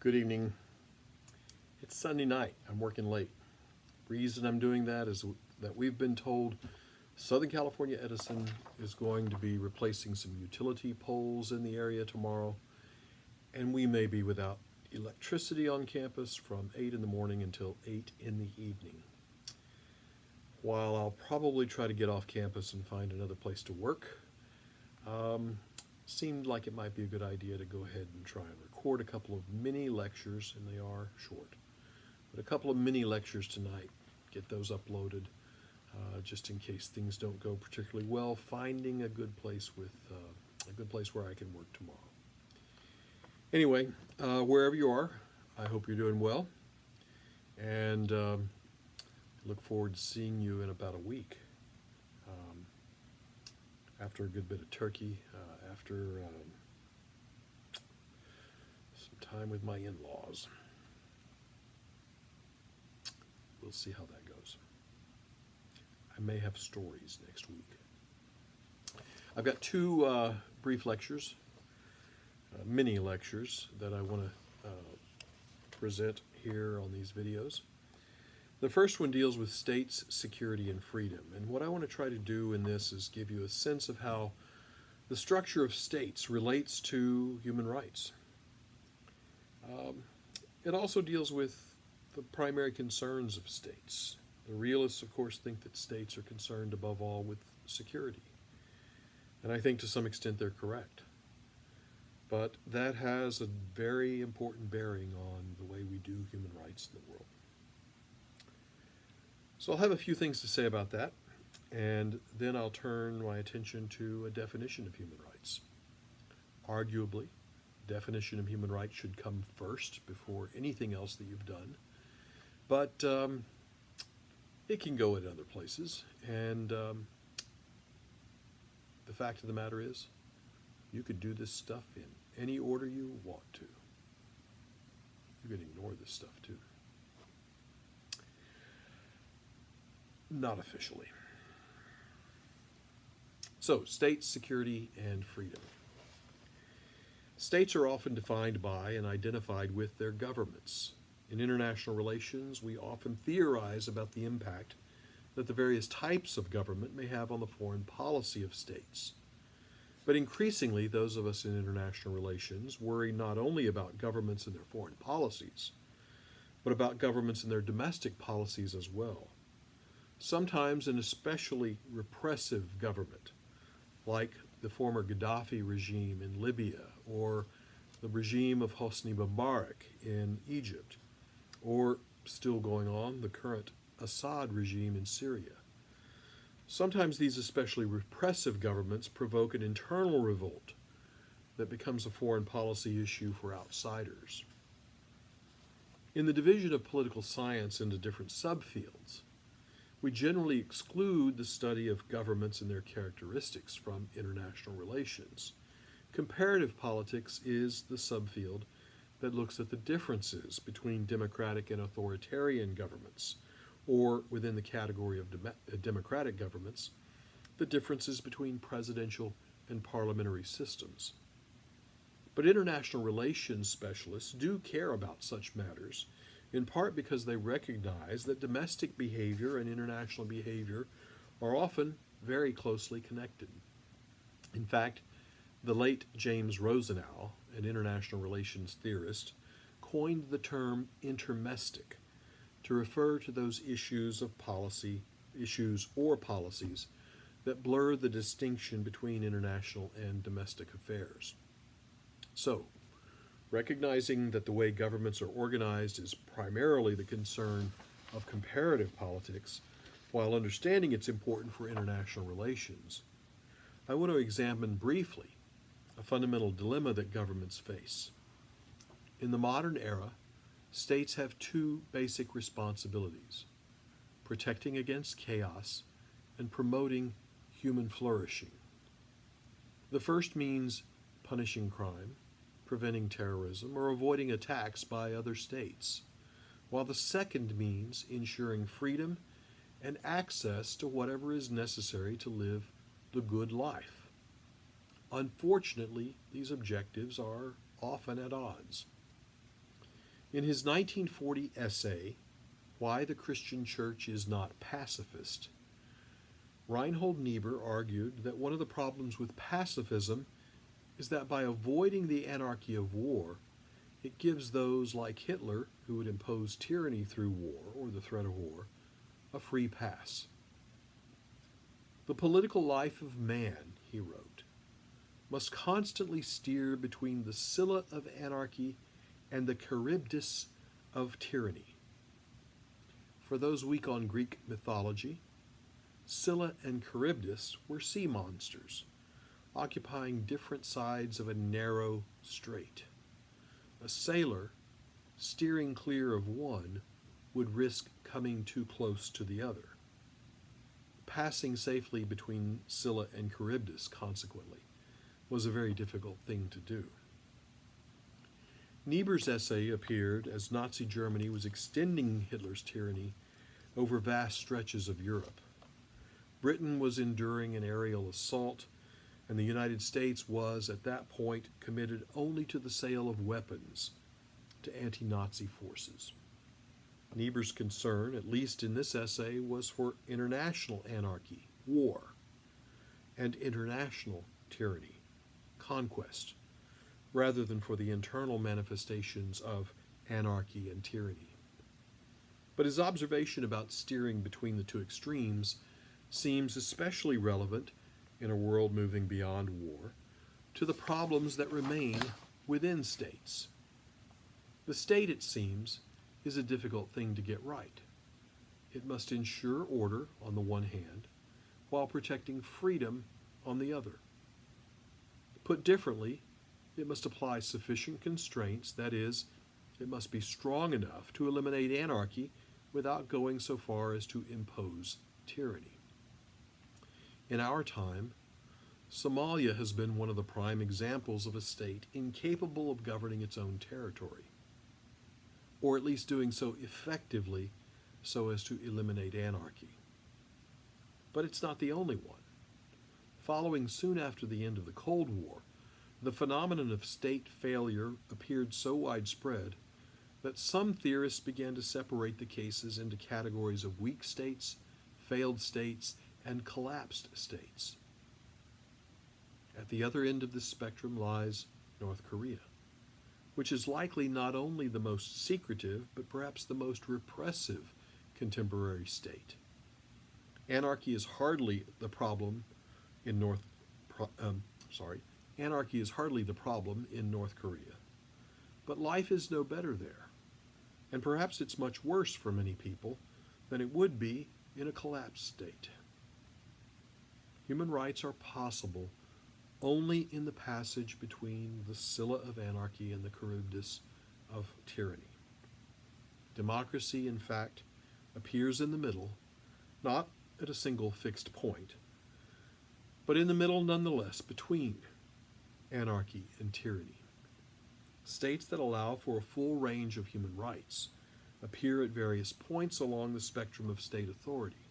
Good evening. It's Sunday night. I'm working late. Reason I'm doing that is that we've been told Southern California Edison is going to be replacing some utility poles in the area tomorrow, and we may be without electricity on campus from 8 in the morning until 8 in the evening. While I'll probably try to get off campus and find another place to work, seemed like it might be a good idea to go ahead and try and record a couple of mini lectures, and they are short, but a couple of mini lectures tonight, get those uploaded, just in case things don't go particularly well, finding a good place where I can work tomorrow. Anyway, wherever you are, I hope you're doing well, and look forward to seeing you in about a week. After a good bit of turkey, after some time with my in-laws. We'll see how that goes. I may have stories next week. I've got two brief lectures, mini lectures, that I want to present here on these videos. The first one deals with states, security, and freedom. And what I want to try to do in this is give you a sense of how the structure of states relates to human rights. It also deals with the primary concerns of states. The realists, of course, think that states are concerned above all with security. And I think to some extent they're correct. But that has a very important bearing on the way we do human rights in the world. So I'll have a few things to say about that, and then I'll turn my attention to a definition of human rights. Arguably, definition of human rights should come first before anything else that you've done, but it can go in other places, and the fact of the matter is, you could do this stuff in any order you want to. You can ignore this stuff too. Not officially. So, states, security, and freedom. States are often defined by and identified with their governments. In international relations, we often theorize about the impact that the various types of government may have on the foreign policy of states. But increasingly, those of us in international relations worry not only about governments and their foreign policies, but about governments and their domestic policies as well. Sometimes an especially repressive government, like the former Gaddafi regime in Libya, or the regime of Hosni Mubarak in Egypt, or still going on, the current Assad regime in Syria. Sometimes these especially repressive governments provoke an internal revolt that becomes a foreign policy issue for outsiders. In the division of political science into different subfields, we generally exclude the study of governments and their characteristics from international relations. Comparative politics is the subfield that looks at the differences between democratic and authoritarian governments, or within the category of democratic governments, the differences between presidential and parliamentary systems. But international relations specialists do care about such matters, in part because they recognize that domestic behavior and international behavior are often very closely connected. In fact, the late James Rosenau, an international relations theorist, coined the term intermestic to refer to those issues or policies that blur the distinction between international and domestic affairs. So, recognizing that the way governments are organized is primarily the concern of comparative politics, while understanding it's important for international relations, I want to examine briefly a fundamental dilemma that governments face. In the modern era, states have two basic responsibilities: protecting against chaos and promoting human flourishing. The first means punishing crime, preventing terrorism, or avoiding attacks by other states, while the second means ensuring freedom and access to whatever is necessary to live the good life. Unfortunately, these objectives are often at odds. In his 1940 essay, Why the Christian Church is Not Pacifist, Reinhold Niebuhr argued that one of the problems with pacifism is that by avoiding the anarchy of war, it gives those like Hitler, who would impose tyranny through war or the threat of war, a free pass. The political life of man, he wrote, must constantly steer between the Scylla of anarchy and the Charybdis of tyranny. For those weak on Greek mythology, Scylla and Charybdis were sea monsters, occupying different sides of a narrow strait. A sailor, steering clear of one, would risk coming too close to the other. Passing safely between Scylla and Charybdis, consequently, was a very difficult thing to do. Niebuhr's essay appeared as Nazi Germany was extending Hitler's tyranny over vast stretches of Europe. Britain was enduring an aerial assault, and the United States was, at that point, committed only to the sale of weapons to anti-Nazi forces. Niebuhr's concern, at least in this essay, was for international anarchy, war, and international tyranny, conquest, rather than for the internal manifestations of anarchy and tyranny. But his observation about steering between the two extremes seems especially relevant in a world moving beyond war to the problems that remain within states. The state, it seems, is a difficult thing to get right. It must ensure order on the one hand, while protecting freedom on the other. Put differently, it must apply sufficient constraints, that is, it must be strong enough to eliminate anarchy without going so far as to impose tyranny. In our time, Somalia has been one of the prime examples of a state incapable of governing its own territory, or at least doing so effectively so as to eliminate anarchy. But it's not the only one. Following soon after the end of the Cold War, the phenomenon of state failure appeared so widespread that some theorists began to separate the cases into categories of weak states, failed states, and collapsed states. At the other end of this spectrum lies North Korea, which is likely not only the most secretive, but perhaps the most repressive contemporary state. Anarchy is hardly the problem in North Korea, but life is no better there, and perhaps it's much worse for many people than it would be in a collapsed state. Human rights are possible only in the passage between the Scylla of anarchy and the Charybdis of tyranny. Democracy, in fact, appears in the middle, not at a single fixed point, but in the middle nonetheless between anarchy and tyranny. States that allow for a full range of human rights appear at various points along the spectrum of state authority,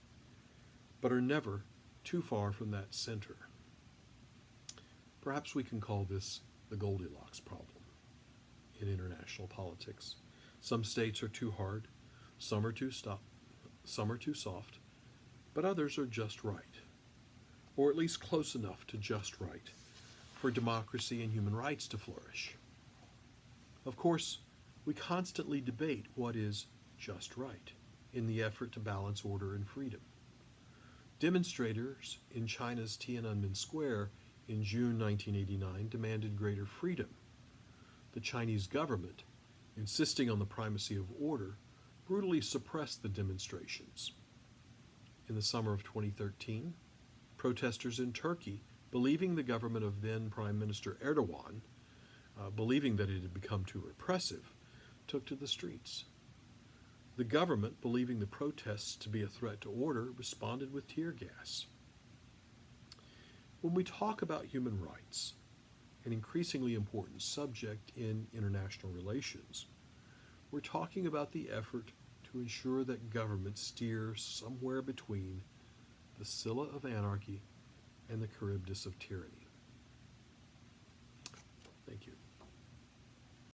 but are never too far from that center. Perhaps we can call this the Goldilocks problem in international politics. Some states are too hard, some are too soft, but others are just right, or at least close enough to just right, for democracy and human rights to flourish. Of course, we constantly debate what is just right in the effort to balance order and freedom. Demonstrators in China's Tiananmen Square in June 1989 demanded greater freedom. The Chinese government, insisting on the primacy of order, brutally suppressed the demonstrations. In the summer of 2013, protesters in Turkey, believing the government of then Prime Minister Erdogan, believing that it had become too repressive, took to the streets. The government, believing the protests to be a threat to order, responded with tear gas. When we talk about human rights, an increasingly important subject in international relations, we're talking about the effort to ensure that government steers somewhere between the Scylla of anarchy and the Charybdis of tyranny.